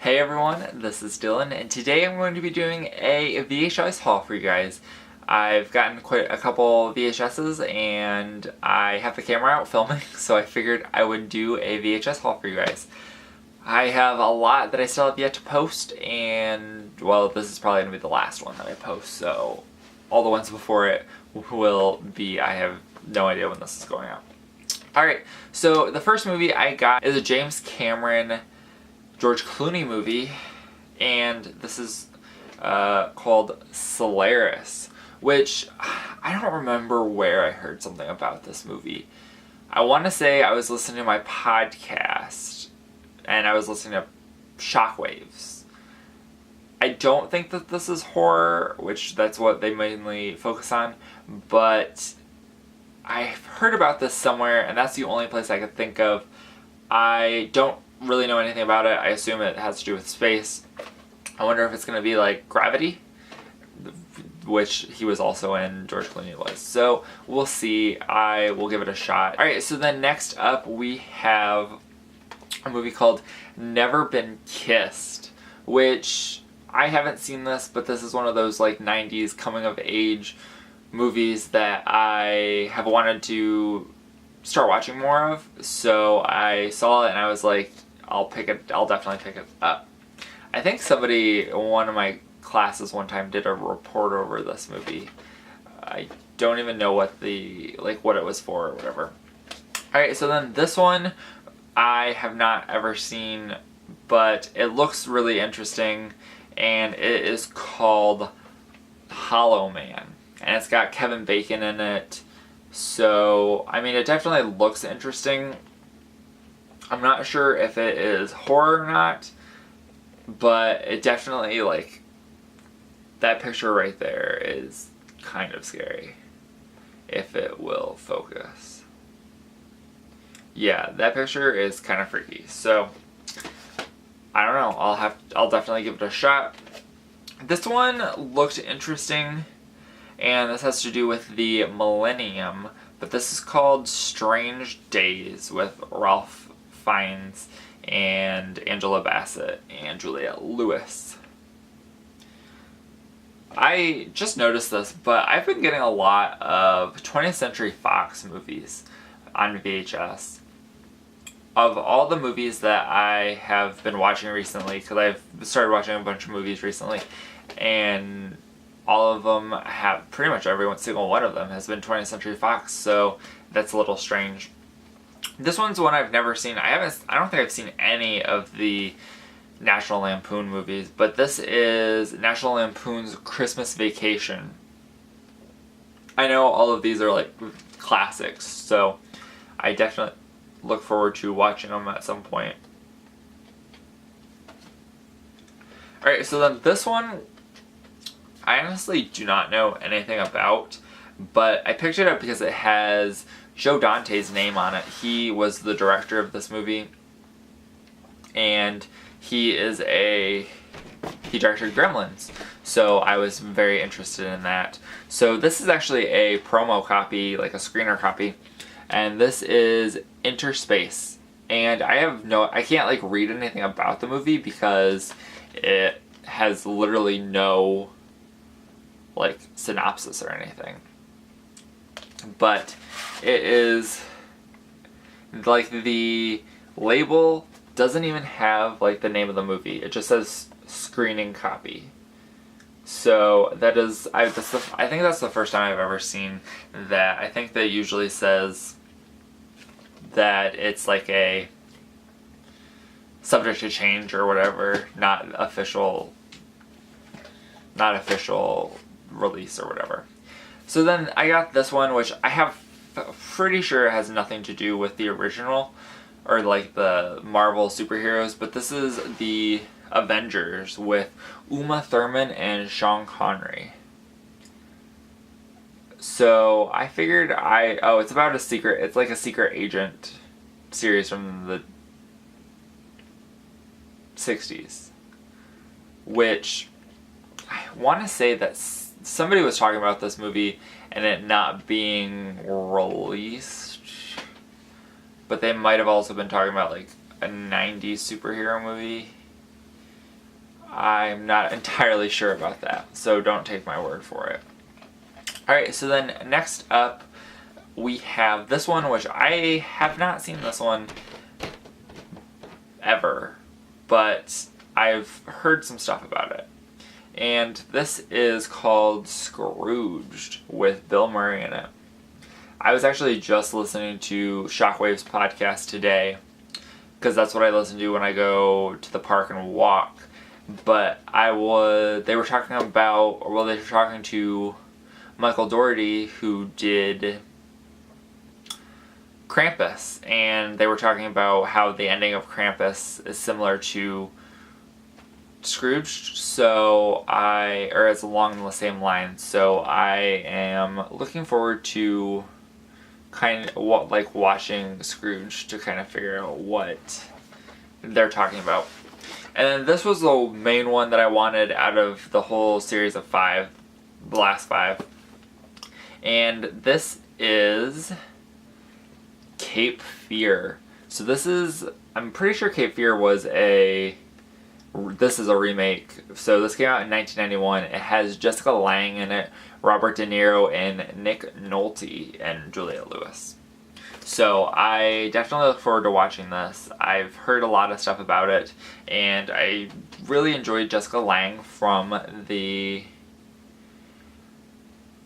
Hey everyone, this is Dylan, and today I'm going to be doing a VHS haul for you guys. I've gotten quite a couple VHSs and I have the camera out filming, so I figured I would do a VHS haul for you guys. I have a lot that I still have yet to post, and well, this is probably going to be the last one that I post, so all the ones before it will be, I have no idea when this is going out. Alright, so the first movie I got is a James Cameron George Clooney movie, and this is called Solaris, which I don't remember where I heard something about this movie. I want to say I was listening to my podcast, and I was listening to Shockwaves. I don't think that this is horror, which that's what they mainly focus on, but I've heard about this somewhere, and that's the only place I could think of. I don't really know anything about it. I assume it has to do with space. I wonder if it's going to be like Gravity, which he was also in, George Clooney was. So we'll see. I will give it a shot. Alright, so then next up we have a movie called Never Been Kissed, which I haven't seen this, but this is one of those like 90s coming of age movies that I have wanted to start watching more of. So I saw it and I was like, I'll definitely pick it up. I think somebody in one of my classes one time did a report over this movie. I don't even know what what it was for or whatever. Alright, so then this one I have not ever seen, but it looks really interesting, and it is called Hollow Man, and it's got Kevin Bacon in it. So, I mean, it definitely looks interesting. I'm not sure if it is horror or not, but it definitely, like, that picture right there is kind of scary, if it will focus. Yeah, that picture is kind of freaky, so I don't know, I'll definitely give it a shot. This one looked interesting, and this has to do with the millennium, but this is called Strange Days with Ralph Fiennes and Angela Bassett and Juliette Lewis. I just noticed this, but I've been getting a lot of 20th Century Fox movies on VHS. Of all the movies that I have been watching recently, because I've started watching a bunch of movies recently, and all of them have, pretty much every single one of them has been 20th Century Fox, so that's a little strange. This one's one I've never seen. I don't think I've seen any of the National Lampoon movies, but this is National Lampoon's Christmas Vacation. I know all of these are like classics, so I definitely look forward to watching them at some point. Alright, so then this one I honestly do not know anything about, but I picked it up because it has Joe Dante's name on it. He was the director of this movie, and he directed Gremlins, so I was very interested in that. So this is actually a promo copy, like a screener copy, and this is Interspace, and I can't like read anything about the movie because it has literally no like synopsis or anything, but it is like the label doesn't even have like the name of the movie. It just says screening copy. So that is, I think that's the first time I've ever seen that. I think that usually says that it's like a subject to change or whatever, not official release or whatever. So then I got this one, which I have pretty sure has nothing to do with the original or like the Marvel superheroes, but this is the Avengers with Uma Thurman and Sean Connery. So I figured it's about it's like a secret agent series from the 60s, which I want to say that somebody was talking about this movie and it not being released, but they might have also been talking about like a 90s superhero movie. I'm not entirely sure about that, so don't take my word for it. Alright, so then next up we have this one, which I have not seen this one ever, but I've heard some stuff about it. And this is called Scrooged with Bill Murray in it. I was actually just listening to Shockwave's podcast today, because that's what I listen to when I go to the park and walk. But they were talking about, well, they were talking to Michael Dougherty, who did Krampus, and they were talking about how the ending of Krampus is similar to Scrooged, or it's along the same lines. So I am looking forward to kind of watching Scrooge to kind of figure out what they're talking about. And then this was the main one that I wanted out of the whole series of 5, the last 5. And this is Cape Fear. So I'm pretty sure Cape Fear this is a remake. So this came out in 1991. It has Jessica Lange in it, Robert De Niro, and Nick Nolte, and Juliette Lewis. So I definitely look forward to watching this. I've heard a lot of stuff about it, and I really enjoyed Jessica Lange from the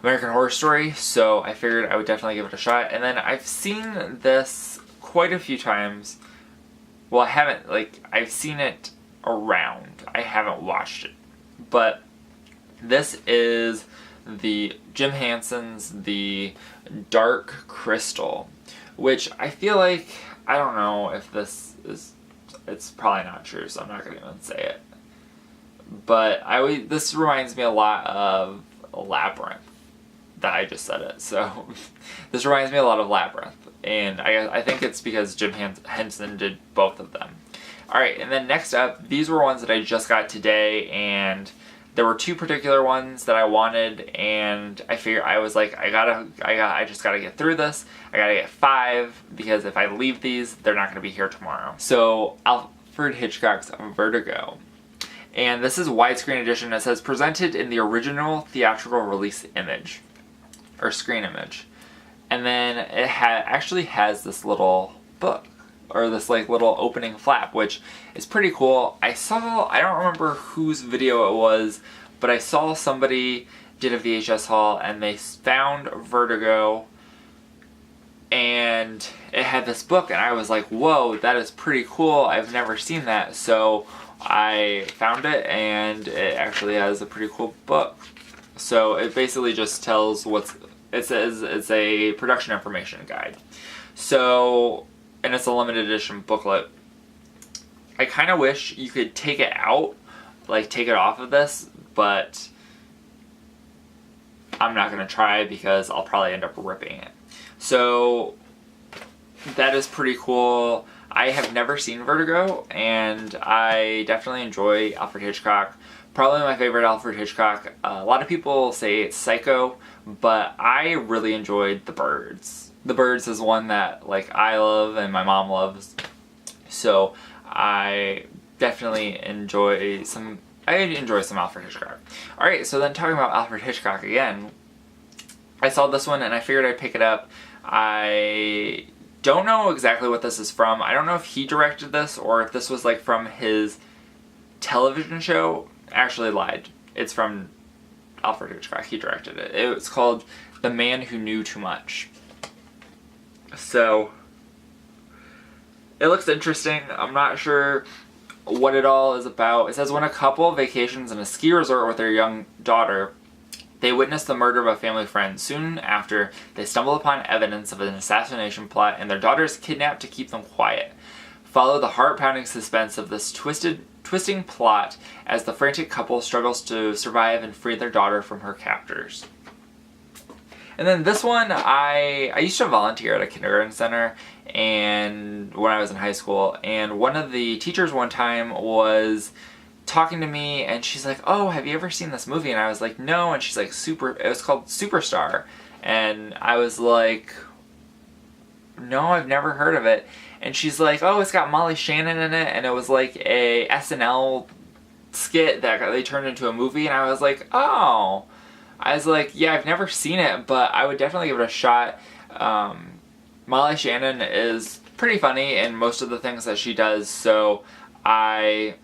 American Horror Story, so I figured I would definitely give it a shot. And then I've seen this quite a few times. Well, I've seen it around. I haven't watched it. But this is the Jim Henson's The Dark Crystal, which I feel like, I don't know if it's probably not true, so I'm not going to even say it. But this reminds me a lot of Labyrinth, that I just said it. So this reminds me a lot of Labyrinth, and I think it's because Jim Henson did both of them. Alright, and then next up, these were ones that I just got today, and there were 2 particular ones that I wanted, and I figured, I was like, I just gotta get through this. I gotta get 5, because if I leave these, they're not gonna be here tomorrow. So, Alfred Hitchcock's Vertigo. And this is widescreen edition. It says presented in the original theatrical release image, or screen image. And then it actually has this little book, or this little opening flap, which is pretty cool. I don't remember whose video it was, but I saw somebody did a VHS haul and they found Vertigo and it had this book, and I was like, whoa, that is pretty cool. I've never seen that. So I found it, and it actually has a pretty cool book. So it basically just tells it says it's a production information guide. So, and it's a limited edition booklet. I kind of wish you could take it out, take it off of this, but I'm not going to try because I'll probably end up ripping it. So, that is pretty cool. I have never seen Vertigo, and I definitely enjoy Alfred Hitchcock. Probably my favorite Alfred Hitchcock. A lot of people say it's Psycho, but I really enjoyed The Birds. The Birds is one that I love and my mom loves. So I definitely enjoy some Alfred Hitchcock. Alright, so then talking about Alfred Hitchcock again, I saw this one and I figured I'd pick it up. I don't know exactly what this is from. I don't know if he directed this or if this was from his television show. Actually lied. It's from Alfred Hitchcock. He directed it. It's called The Man Who Knew Too Much. So, it looks interesting. I'm not sure what it all is about. It says when a couple vacations in a ski resort with their young daughter, they witness the murder of a family friend. Soon after, they stumble upon evidence of an assassination plot, and their daughter is kidnapped to keep them quiet. Follow the heart-pounding suspense of this twisting plot as the frantic couple struggles to survive and free their daughter from her captors. And then this one, I used to volunteer at a kindergarten center and when I was in high school, and one of the teachers one time was talking to me and she's like, oh, have you ever seen this movie? And I was like, no. And she's like, it was called Superstar. And I was like, no, I've never heard of it. And she's like, oh, it's got Molly Shannon in it, and it was like a SNL skit that they turned into a movie, and I was like, oh. I was like, yeah, I've never seen it, but I would definitely give it a shot. Molly Shannon is pretty funny in most of the things that she does, so I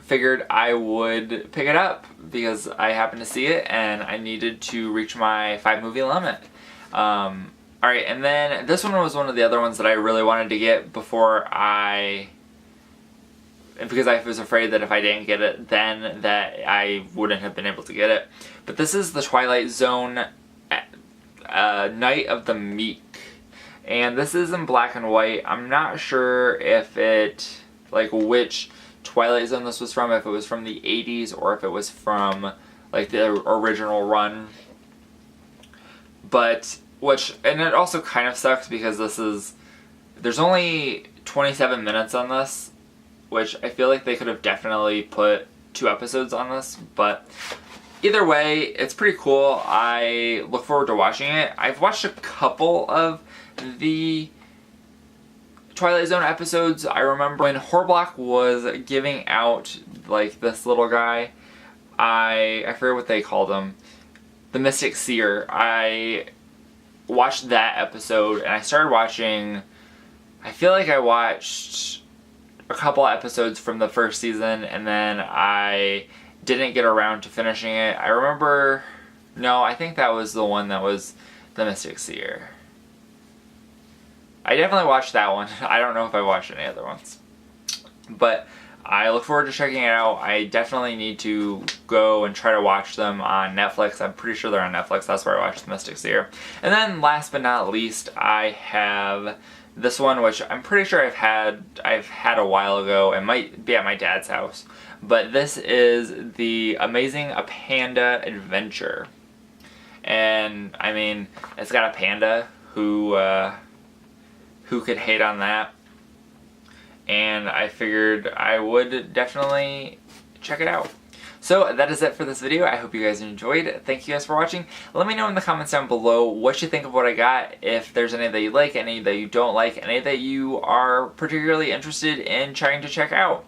figured I would pick it up because I happened to see it and I needed to reach my 5-movie limit. Alright, and then this one was one of the other ones that I really wanted to get because I was afraid that if I didn't get it then that I wouldn't have been able to get it. But this is the Twilight Zone Night of the Meek. And this is in black and white. I'm not sure if which Twilight Zone this was from, if it was from the 80s or if it was from the original run. And it also kind of sucks because there's only 27 minutes on this, which I feel like they could have definitely put 2 episodes on this, but either way, it's pretty cool. I look forward to watching it. I've watched a couple of the Twilight Zone episodes. I remember when Horblock was giving out this little guy, I forget what they called him, the Mystic Seer. I watched that episode and I started watching, I feel like I watched a couple episodes from the first season and then I didn't get around to finishing it. I think that was the one that was the Mystic Seer. I definitely watched that one. I don't know if I watched any other ones. But I look forward to checking it out. I definitely need to go and try to watch them on Netflix. I'm pretty sure they're on Netflix. That's where I watched the Mystic Seer. And then last but not least, I have this one, which I'm pretty sure I've had a while ago. It might be at my dad's house. But this is the Amazing A Panda Adventure. And, I mean, it's got a panda who could hate on that? And I figured I would definitely check it out. So that is it for this video. I hope you guys enjoyed. Thank you guys for watching. Let me know in the comments down below what you think of what I got. If there's any that you like, any that you don't like, any that you are particularly interested in trying to check out.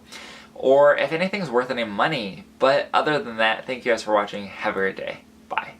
Or if anything's worth any money. But other than that, thank you guys for watching. Have a great day. Bye.